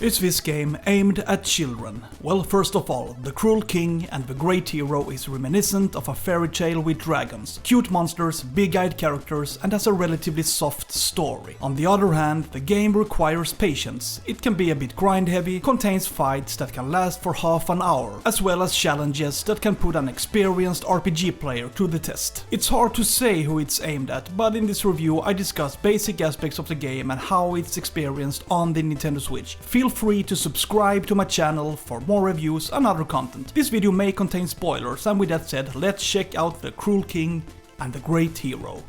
Is this game aimed at children? Well, first of all, the cruel king and the great hero is reminiscent of a fairy tale with dragons, cute monsters, big-eyed characters, and has a relatively soft story. On the other hand, the game requires patience. It can be a bit grind-heavy, contains fights that can last for half an hour, as well as challenges that can put an experienced RPG player to the test. It's hard to say who it's aimed at, but in this review I discuss basic aspects of the game and how it's experienced on the Nintendo Switch. Feel free to subscribe to my channel for more reviews and other content. This video may contain spoilers, and with that said, let's check out the Cruel King and the Great Hero.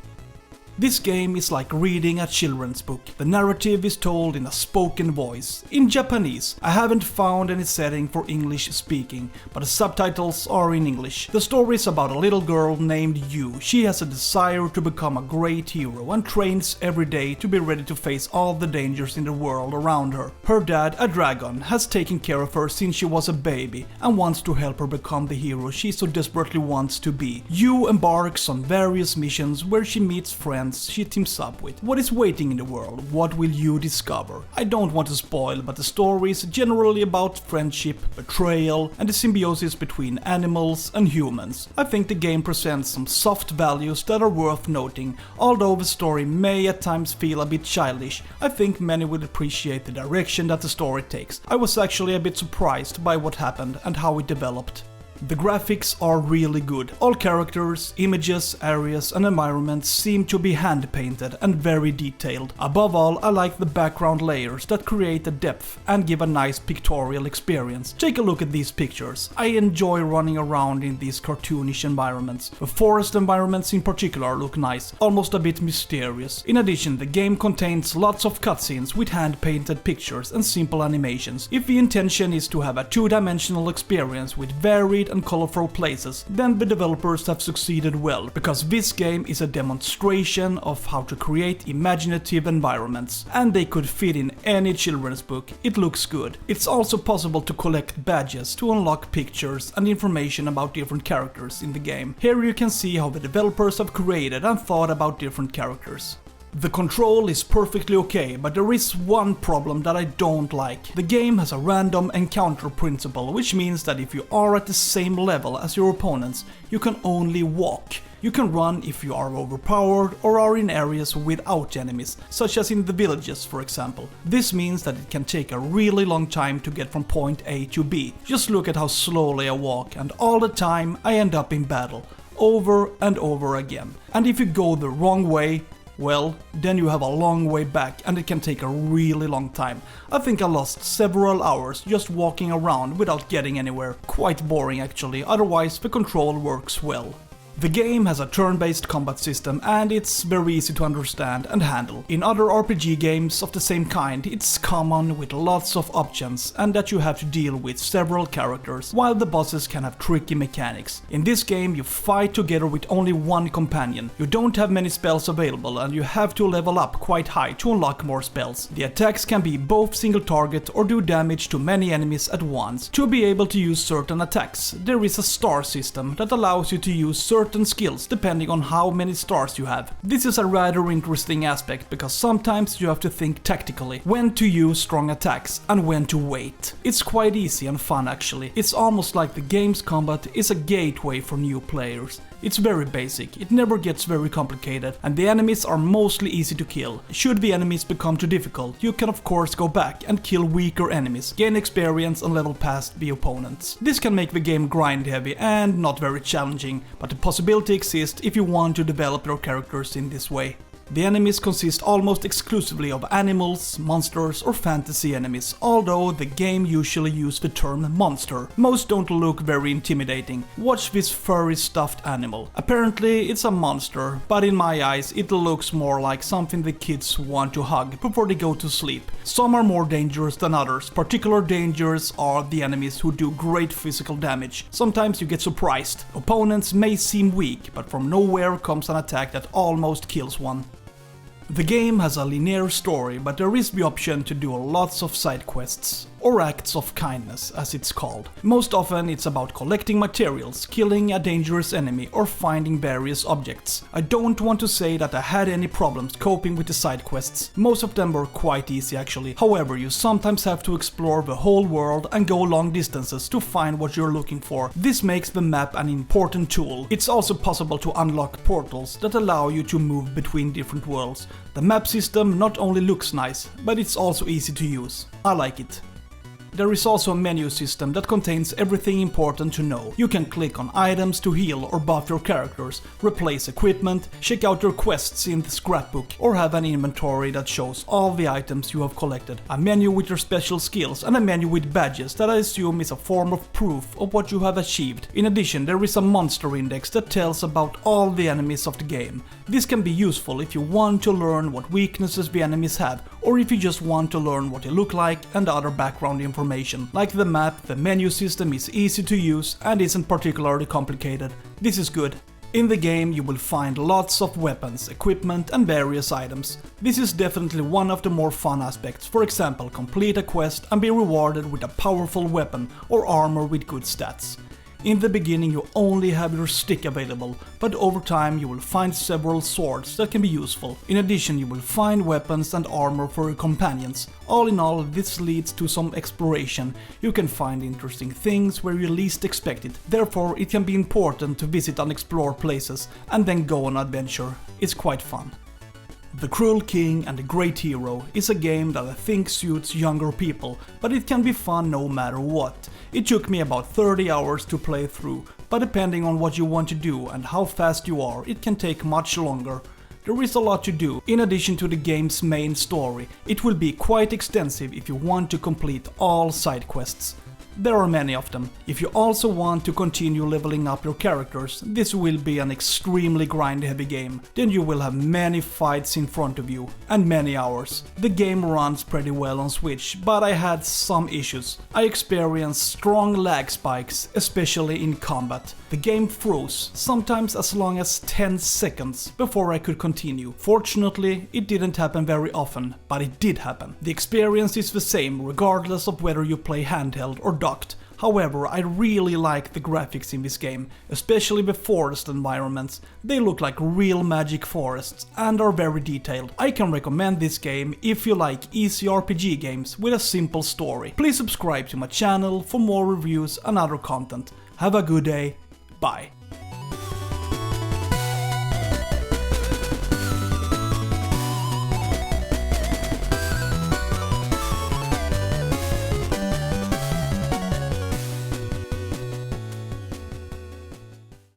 This game is like reading a children's book. The narrative is told in a spoken voice, in Japanese. I haven't found any setting for English speaking, but the subtitles are in English. The story is about a little girl named Yu. She has a desire to become a great hero and trains every day to be ready to face all the dangers in the world around her. Her dad, a dragon, has taken care of her since she was a baby and wants to help her become the hero she so desperately wants to be. Yu embarks on various missions where she meets friends she teams up with. What is waiting in the world? What will you discover? I don't want to spoil, but the story is generally about friendship, betrayal, and the symbiosis between animals and humans. I think the game presents some soft values that are worth noting. Although the story may at times feel a bit childish, I think many will appreciate the direction that the story takes. I was actually a bit surprised by what happened and how it developed. The graphics are really good. All characters, images, areas and environments seem to be hand-painted and very detailed. Above all, I like the background layers that create a depth and give a nice pictorial experience. Take a look at these pictures. I enjoy running around in these cartoonish environments. The forest environments in particular look nice, almost a bit mysterious. In addition, the game contains lots of cutscenes with hand-painted pictures and simple animations. If the intention is to have a two-dimensional experience with varied and colorful places, then the developers have succeeded well, because this game is a demonstration of how to create imaginative environments, and they could fit in any children's book. It looks good. It's also possible to collect badges to unlock pictures and information about different characters in the game. Here you can see how the developers have created and thought about different characters. The control is perfectly okay, but there is one problem that I don't like. The game has a random encounter principle, which means that if you are at the same level as your opponents, you can only walk. You can run if you are overpowered or are in areas without enemies, such as in the villages for example. This means that it can take a really long time to get from point A to B. Just look at how slowly I walk, and all the time I end up in battle, over and over again. And if you go the wrong way, well, then you have a long way back and it can take a really long time. I think I lost several hours just walking around without getting anywhere. Quite boring actually, otherwise the control works well. The game has a turn-based combat system and it's very easy to understand and handle. In other RPG games of the same kind, it's common with lots of options and that you have to deal with several characters, while the bosses can have tricky mechanics. In this game, you fight together with only one companion. You don't have many spells available and you have to level up quite high to unlock more spells. The attacks can be both single target or do damage to many enemies at once. To be able to use certain attacks, there is a star system that allows you to use certain skills depending on how many stars you have. This is a rather interesting aspect because sometimes you have to think tactically when to use strong attacks and when to wait. It's quite easy and fun actually. It's almost like the game's combat is a gateway for new players. It's very basic, it never gets very complicated, and the enemies are mostly easy to kill. Should the enemies become too difficult, you can of course go back and kill weaker enemies, gain experience and level past the opponents. This can make the game grind heavy and not very challenging, but the possibility exists if you want to develop your characters in this way. The enemies consist almost exclusively of animals, monsters or fantasy enemies, although the game usually uses the term monster. Most don't look very intimidating. Watch this furry stuffed animal. Apparently it's a monster, but in my eyes it looks more like something the kids want to hug before they go to sleep. Some are more dangerous than others. Particular dangers are the enemies who do great physical damage. Sometimes you get surprised. Opponents may seem weak, but from nowhere comes an attack that almost kills one. The game has a linear story, but there is the option to do lots of side quests. or acts of kindness as it's called. Most often it's about collecting materials, killing a dangerous enemy or finding various objects. I don't want to say that I had any problems coping with the side quests. Most of them were quite easy actually. However, you sometimes have to explore the whole world and go long distances to find what you're looking for. This makes the map an important tool. It's also possible to unlock portals that allow you to move between different worlds. The map system not only looks nice, but it's also easy to use. I like it. There is also a menu system that contains everything important to know. You can click on items to heal or buff your characters, replace equipment, check out your quests in the scrapbook, or have an inventory that shows all the items you have collected. A menu with your special skills and a menu with badges that I assume is a form of proof of what you have achieved. In addition, there is a monster index that tells about all the enemies of the game. This can be useful if you want to learn what weaknesses the enemies have, or if you just want to learn what they look like and other background information. Like the map, the menu system is easy to use and isn't particularly complicated. This is good. In the game you will find lots of weapons, equipment and various items. This is definitely one of the more fun aspects. For example, complete a quest and be rewarded with a powerful weapon or armor with good stats. In the beginning you only have your stick available, but over time you will find several swords that can be useful. In addition, you will find weapons and armor for your companions. All in all, this leads to some exploration. You can find interesting things where you least expect it. Therefore, it can be important to visit unexplored places and then go on an adventure. It's quite fun. The Cruel King and the Great Hero is a game that I think suits younger people, but it can be fun no matter what. It took me about 30 hours to play through, but depending on what you want to do and how fast you are, it can take much longer. There is a lot to do. In addition to the game's main story, it will be quite extensive if you want to complete all side quests. There are many of them. If you also want to continue leveling up your characters, this will be an extremely grind-heavy game. Then you will have many fights in front of you, and many hours. The game runs pretty well on Switch, but I had some issues. I experienced strong lag spikes, especially in combat. The game froze, sometimes as long as 10 seconds, before I could continue. Fortunately, it didn't happen very often, but it did happen. The experience is the same regardless of whether you play handheld or docked. However, I really like the graphics in this game, especially the forest environments. They look like real magic forests and are very detailed. I can recommend this game if you like easy RPG games with a simple story. Please subscribe to my channel for more reviews and other content. Have a good day. Bye.